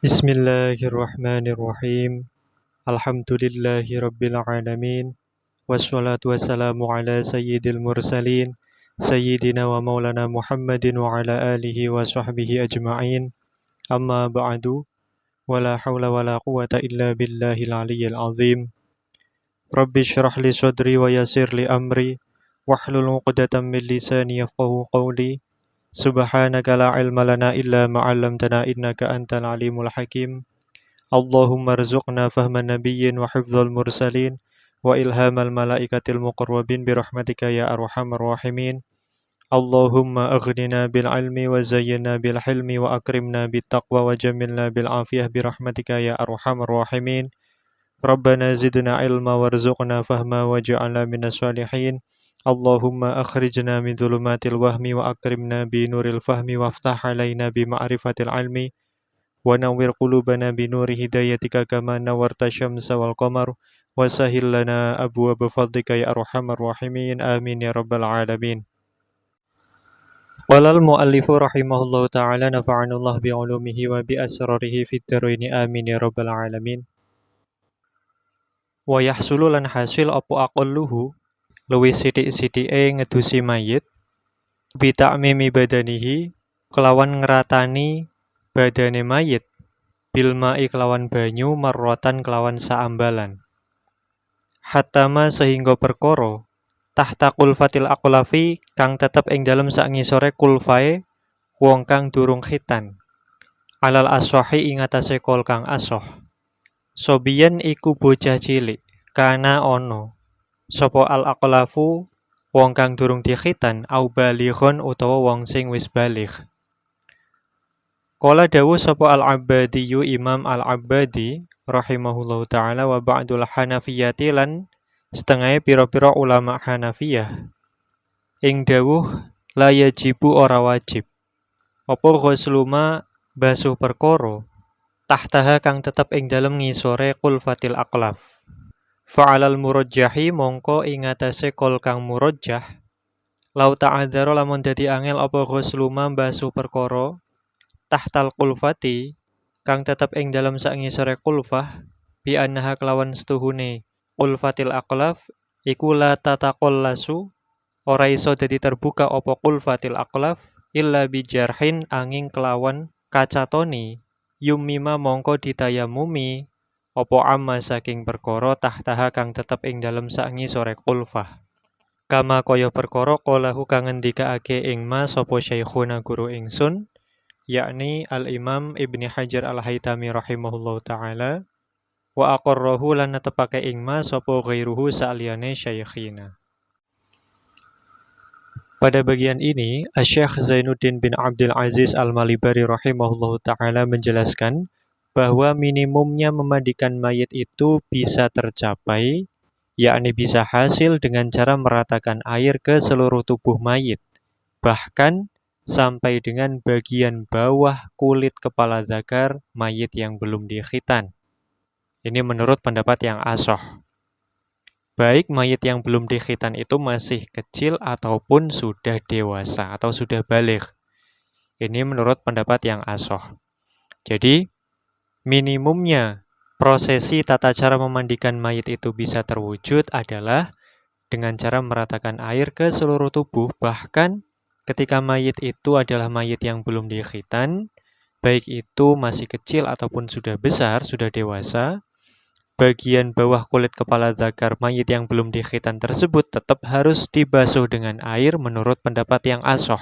Bismillahirrahmanirrahim. Alhamdulillahi rabbil alamin. Wassalatu wassalamu ala sayyidil mursalin Sayyidina wa maulana Muhammadin wa ala alihi wa sahbihi ajma'in. Amma ba'du. Wala hawla wala quwata illa billahil aliyyil azim. Rabbi syrah li sadri wa yasir li amri wahlul 'uqdatam min lisani yafqahu qawli. Subhanaka la ilma lana illa ma 'allamtana innaka antal alimul hakim. Allahumma rzuqna fahman nabiyyin wa hifdzal mursalin wa ilhamal malaikatil muqarrabin birahmatika ya arhamar rahimin. Allahumma aghnina bil ilmi wa zayyinna bil hilmi wa akrimna bit taqwa wa jamilna bil afiyah birahmatika ya arhamar rahimin. Rabbana zidna ilma warzuqna fahma waj'alna minas shalihin. Allahumma akhrijna min dhulumatil wahmi wa akrimna bi nuril fahmi waftah alaina bi ma'rifatil ilmi wa nawwir qulubana bi nuri hidayatika kama nawwarta syamsa wal qamar wa sahhil lana abwaaba fadlika ya arhamar rahimin. Amin ya rabbal alamin. Qala al muallifu rahimahullahu ta'ala nafa'anallahu bi ulumihi wa bi asrarihi fid dharaini amin ya rabbal alamin. Wa yahsulu lan hasil apa aqalluhu luwih sithik-sithike ngedusi mayit bi ta'mimi badanihi kelawan ngratani badane mayit bil ma'i kelawan banyu marratan kelawan saambalan hatama sehingga perkara tahta kulfatil aqlafi kang tetep ing dalem sak ngisore kulfae wong kang durung khitan alal ashahi ing atase kol kang asoh sobiyen iku bocah cilik kana ono sapa al aqlafu wong kang durung dikhitan au balighon utawa wong sing wis baligh. Qala dawuh sapa al-Abbadiyyu Imam al-Abbadi rahimahullahu taala wa ba'dul Hanafiyati lan setengah pira-pira ulama Hanafiyah ing dawuh la yajibu ora wajib apa ghusluma basuh perkara tahtaha kang tetep ing dalem ngisore kulfatil aqlaf. Fa'alal murajjahi mongko ing atase kol kang murajjah lau ta'adzara lamun dadi angel apa ghusluma basuh perkara tahtal qulfati kang tetep ing dalam sak ngisore qulfah bi annaha kelawan setuhune qulfatil aqlaf iku la tataqallasu ora iso dadi terbuka apa qulfatil aqlaf illa bi jarhin angin kelawan kacatoni yummima mongko ditayamumi apa amma saking perkara tahtaha kang tetep ing dalem sak ngisore qulfah kama kaya perkara qalahu kang ngendikaake ing ma sapa syekhuna guru ingsun yakni al-Imam Ibni Hajar al-Haytami rahimahullahu ta'ala wa aqarrahu lan netepake ing ma sapa ghairuhu sa'liyane syekhina. Pada bagian ini Asy-Syaikh Zainuddin bin Abdul Aziz Al-Malibari rahimahullahu ta'ala menjelaskan bahwa minimumnya memandikan mayit itu bisa tercapai yakni bisa hasil dengan cara meratakan air ke seluruh tubuh mayit bahkan sampai dengan bagian bawah kulit kepala zakar mayit yang belum dikhitan. Ini menurut pendapat yang asoh. Baik mayit yang belum dikhitan itu masih kecil ataupun sudah dewasa atau sudah baligh. Ini menurut pendapat yang asoh. Jadi minimumnya prosesi tata cara memandikan mayit itu bisa terwujud adalah dengan cara meratakan air ke seluruh tubuh bahkan ketika mayit itu adalah mayit yang belum dikhitan, baik itu masih kecil ataupun sudah besar, sudah dewasa, bagian bawah kulit kepala zakar mayit yang belum dikhitan tersebut tetap harus dibasuh dengan air menurut pendapat yang asoh.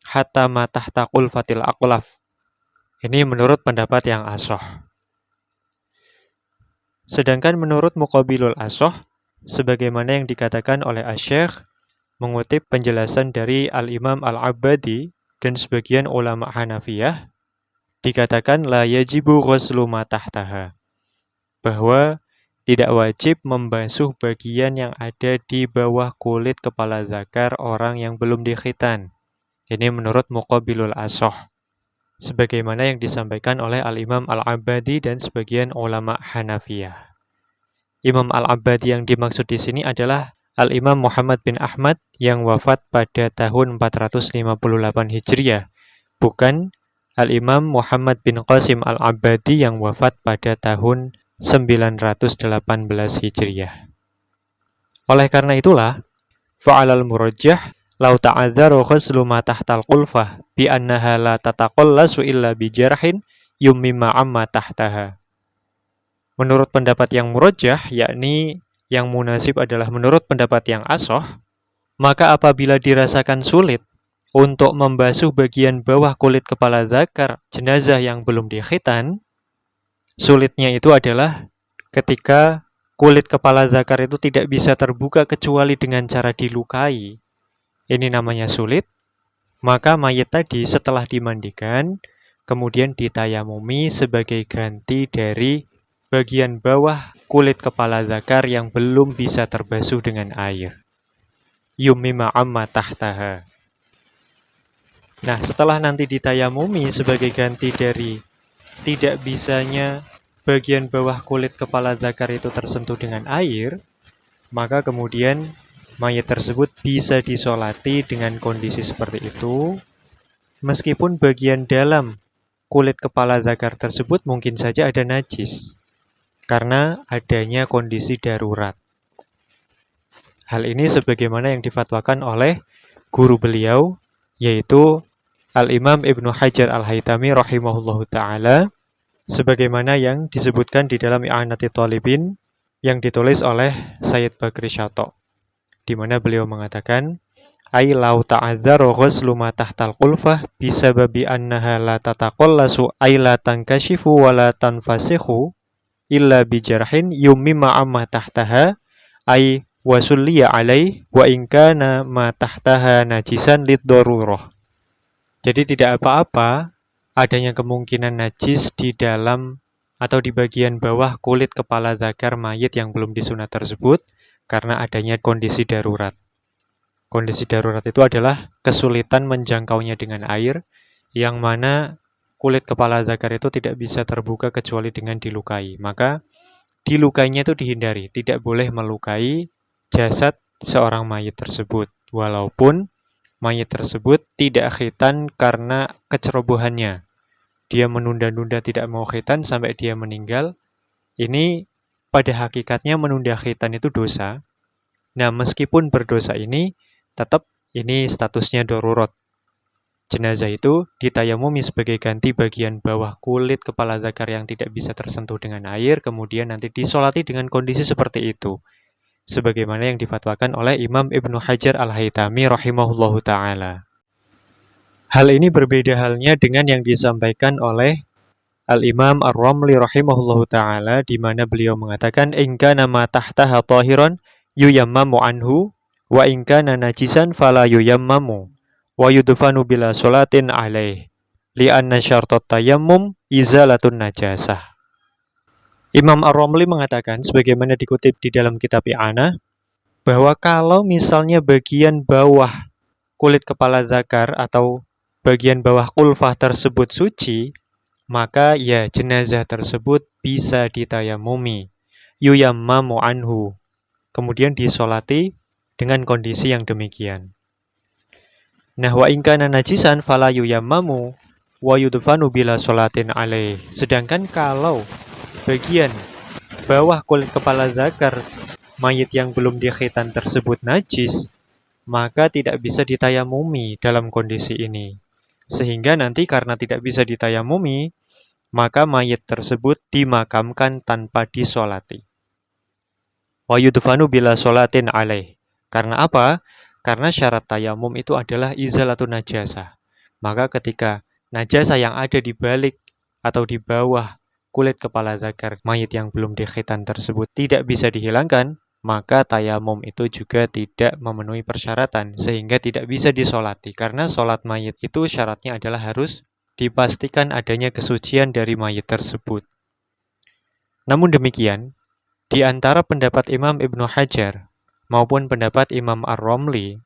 Hatta tahta qulfatil aqlaf. Ini menurut pendapat yang asoh. Sedangkan menurut muqabilul asoh, sebagaimana yang dikatakan oleh Asy-Syaikh mengutip penjelasan dari Al-Imam Al-Abbadi dan sebagian ulama Hanafiyah, dikatakan la yajibu ghuslu ma tahtaha, bahwa tidak wajib membasuh bagian yang ada di bawah kulit kepala zakar orang yang belum dikhitan. Ini menurut muqabilul asoh, sebagaimana yang disampaikan oleh Al-Imam Al-Abbadi dan sebagian ulama Hanafiyah. Imam Al-Abbadi yang dimaksud di sini adalah Al-Imam Muhammad bin Ahmad yang wafat pada tahun 458 Hijriah, bukan Al-Imam Muhammad bin Qasim Al-Abbadi yang wafat pada tahun 918 Hijriah. Oleh karena itulah, fa'alal murajjah law ta'adzaru khuslu ma tahtal qulfah bi annaha la tataqallasu illa bi jarhin yummima amma tahtaha. Menurut pendapat yang murajjah, yakni yang munasib adalah menurut pendapat yang ashah, maka apabila dirasakan sulit untuk membasuh bagian bawah kulit kepala zakar jenazah yang belum dikhitan, sulitnya itu adalah ketika kulit kepala zakar itu tidak bisa terbuka kecuali dengan cara dilukai. Ini namanya sulit. Maka mayit tadi setelah dimandikan, kemudian ditayamumi sebagai ganti dari bagian bawah kulit kepala zakar yang belum bisa terbasuh dengan air. Yummima amma tahtaha. Nah, setelah nanti ditayamumi sebagai ganti dari tidak bisanya bagian bawah kulit kepala zakar itu tersentuh dengan air, maka kemudian mayit tersebut bisa disolati dengan kondisi seperti itu, meskipun bagian dalam kulit kepala zakar tersebut mungkin saja ada najis, karena adanya kondisi darurat. Hal ini sebagaimana yang difatwakan oleh guru beliau, yaitu Al-Imam Ibnu Hajar Al-Haytami rahimahullahu ta'ala, sebagaimana yang disebutkan di dalam I'anati Thalibin yang ditulis oleh Sayyid Bakri Syato, di mana beliau mengatakan, ai lau ta'adzara ghuslu ma tahtal qulfah bisababi annaha la tataqallasu ai la tankashifu wa la tanfasikhu illa bijarhin yummima amma tahtaha ai wasulliya alaih wa in kana ma tahtaha najisan lid-darurah. Jadi tidak apa-apa adanya kemungkinan najis di dalam atau di bagian bawah kulit kepala zakar mayit yang belum disunat tersebut karena adanya kondisi darurat. Kondisi darurat itu adalah kesulitan menjangkaunya dengan air, yang mana kulit kepala zakar itu tidak bisa terbuka kecuali dengan dilukai. Maka dilukainya itu dihindari, tidak boleh melukai jasad seorang mayit tersebut, walaupun mayit tersebut tidak khitan karena kecerobohannya. Dia menunda-nunda tidak mau khitan sampai dia meninggal. Ini pada hakikatnya menunda khitan itu dosa. Nah, meskipun berdosa ini, tetap ini statusnya darurat. Jenazah itu ditayamumi sebagai ganti bagian bawah kulit kepala zakar yang tidak bisa tersentuh dengan air, kemudian nanti disolati dengan kondisi seperti itu, sebagaimana yang difatwakan oleh Imam Ibnu Hajar Al-Haytami rahimahullahu ta'ala. Hal ini berbeda halnya dengan yang disampaikan oleh Al-Imam Ar-Ramli rahimahullahu ta'ala, di mana beliau mengatakan, in kana ma tahtaha tahiran yuyammamu anhu wa in kana najisan fala yuyammamu wa yudfanu bila sholatin alaih li'anna syartat tayammum izalatun najasah. Imam Ar-Ramli mengatakan, sebagaimana dikutip di dalam kitab I'anah, bahwa kalau misalnya bagian bawah kulit kepala zakar atau bagian bawah kulfah tersebut suci, maka ya jenazah tersebut bisa ditayamumi, yuyammamu anhu, kemudian disolati dengan kondisi yang demikian. Nah, wa in kana najisan fala yuyammamu wa yudfanu bila sholatin alaih. Sedangkan kalau bagian bawah kulit kepala zakar mayit yang belum dikhitan tersebut najis, maka tidak bisa ditayamumi dalam kondisi ini. Sehingga nanti karena tidak bisa ditayamumi, maka mayit tersebut dimakamkan tanpa disolati. Wa yudfanu bila sholatin alaih. Karena apa? Karena syarat tayamum itu adalah izalatun najasah. Maka ketika najasah yang ada di balik atau di bawah kulit kepala zakar mayit yang belum dikhitan tersebut tidak bisa dihilangkan, maka tayamum itu juga tidak memenuhi persyaratan sehingga tidak bisa disolati. Karena solat mayit itu syaratnya adalah harus dipastikan adanya kesucian dari mayit tersebut. Namun demikian, di antara pendapat Imam Ibnu Hajar maupun pendapat Imam Ar-Ramli,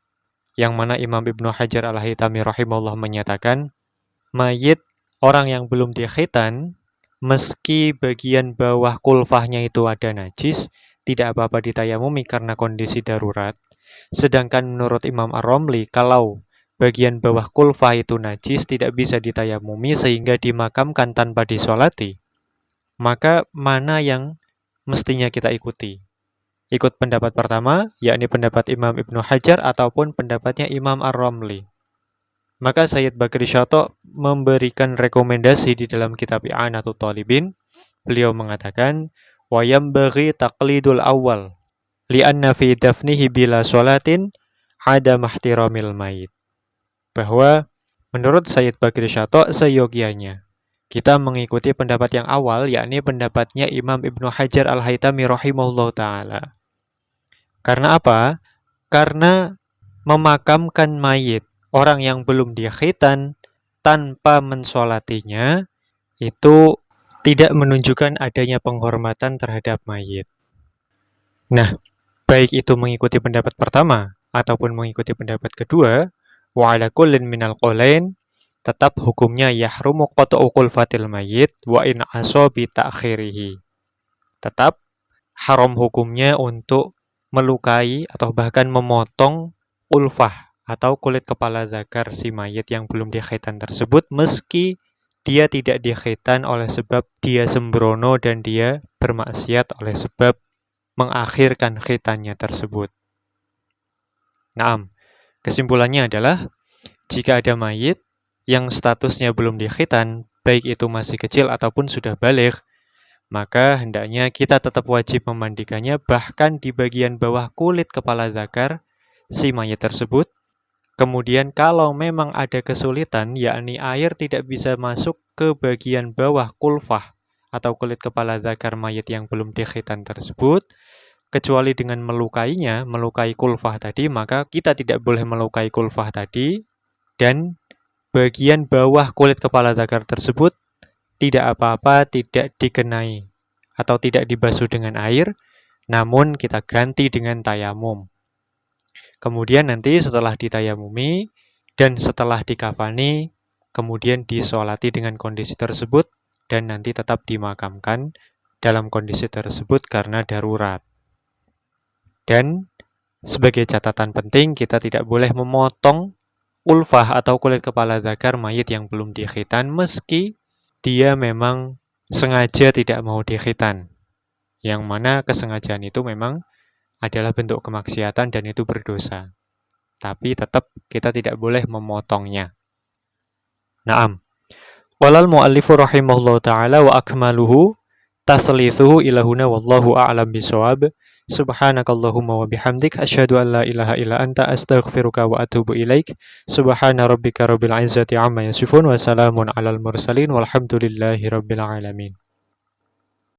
yang mana Imam Ibnu Hajar Al-Haytami rahimahullah menyatakan, mayit orang yang belum dikhitan, meski bagian bawah kulfahnya itu ada najis, tidak apa-apa ditayamumi karena kondisi darurat. Sedangkan menurut Imam Ar-Ramli, kalau bagian bawah kulfa itu najis, tidak bisa ditayamumi sehingga dimakamkan tanpa disolati, maka mana yang mestinya kita ikuti? Ikut pendapat pertama, yakni pendapat Imam Ibnu Hajar ataupun pendapatnya Imam Ar-Ramli. Maka Sayyid Bakri Syato memberikan rekomendasi di dalam kitab I'anatul Talibin. Beliau mengatakan, wa yambaghi taqlidul awal li'anna fi dafnihi bila sholatin ada mahtiramil mayit. Bahwa menurut Sayyid Bakri Syato seyogianya kita mengikuti pendapat yang awal, yakni pendapatnya Imam Ibnu Hajar Al-Haytami rahimahullah ta'ala. Karena apa? Karena memakamkan mayit orang yang belum dikhitan tanpa mensolatinya itu tidak menunjukkan adanya penghormatan terhadap mayit. Nah, baik itu mengikuti pendapat pertama ataupun mengikuti pendapat kedua, wa ala kullin minal qawlain, tetap hukumnya yahrumu qat'u qulfatil mayit wa in aso bi ta'khirihi. Tetap haram hukumnya untuk melukai atau bahkan memotong ulfah atau kulit kepala zakar si mayit yang belum dikhitan tersebut, meski dia tidak dikhitan oleh sebab dia sembrono dan dia bermaksiat oleh sebab mengakhirkan khitannya tersebut. Naam, kesimpulannya adalah jika ada mayit yang statusnya belum dikhitan, baik itu masih kecil ataupun sudah baligh, maka hendaknya kita tetap wajib memandikannya bahkan di bagian bawah kulit kepala zakar si mayit tersebut. Kemudian kalau memang ada kesulitan, yakni air tidak bisa masuk ke bagian bawah kulfah atau kulit kepala zakar mayit yang belum dikhitan tersebut, kecuali dengan melukainya, melukai kulfah tadi, maka kita tidak boleh melukai kulfah tadi, dan bagian bawah kulit kepala zakar tersebut tidak apa-apa, tidak dikenai atau tidak dibasuh dengan air, namun kita ganti dengan tayamum. Kemudian nanti setelah ditayamumi dan setelah dikafani, kemudian disolati dengan kondisi tersebut dan nanti tetap dimakamkan dalam kondisi tersebut karena darurat. Dan sebagai catatan penting, kita tidak boleh memotong ulfah atau kulit kepala zakar mayit yang belum dikhitan meski dia memang sengaja tidak mau dikhitan. Yang mana kesengajaan itu memang adalah bentuk kemaksiatan dan itu berdosa. Tapi tetap kita tidak boleh memotongnya. Naam. Walal mu'allifu rahimahullahu ta'ala wa akmaluhu taslithuhu ilahuna wallahu a'lam bisawab. Subhanakallahumma wa bihamdik asyhadu an la ilaha illa anta astaghfiruka wa atubu ilaik. Subhana rabbika rabbil izzati amma yasifun wa salamun alal mursalin walhamdulillahi rabbil alamin.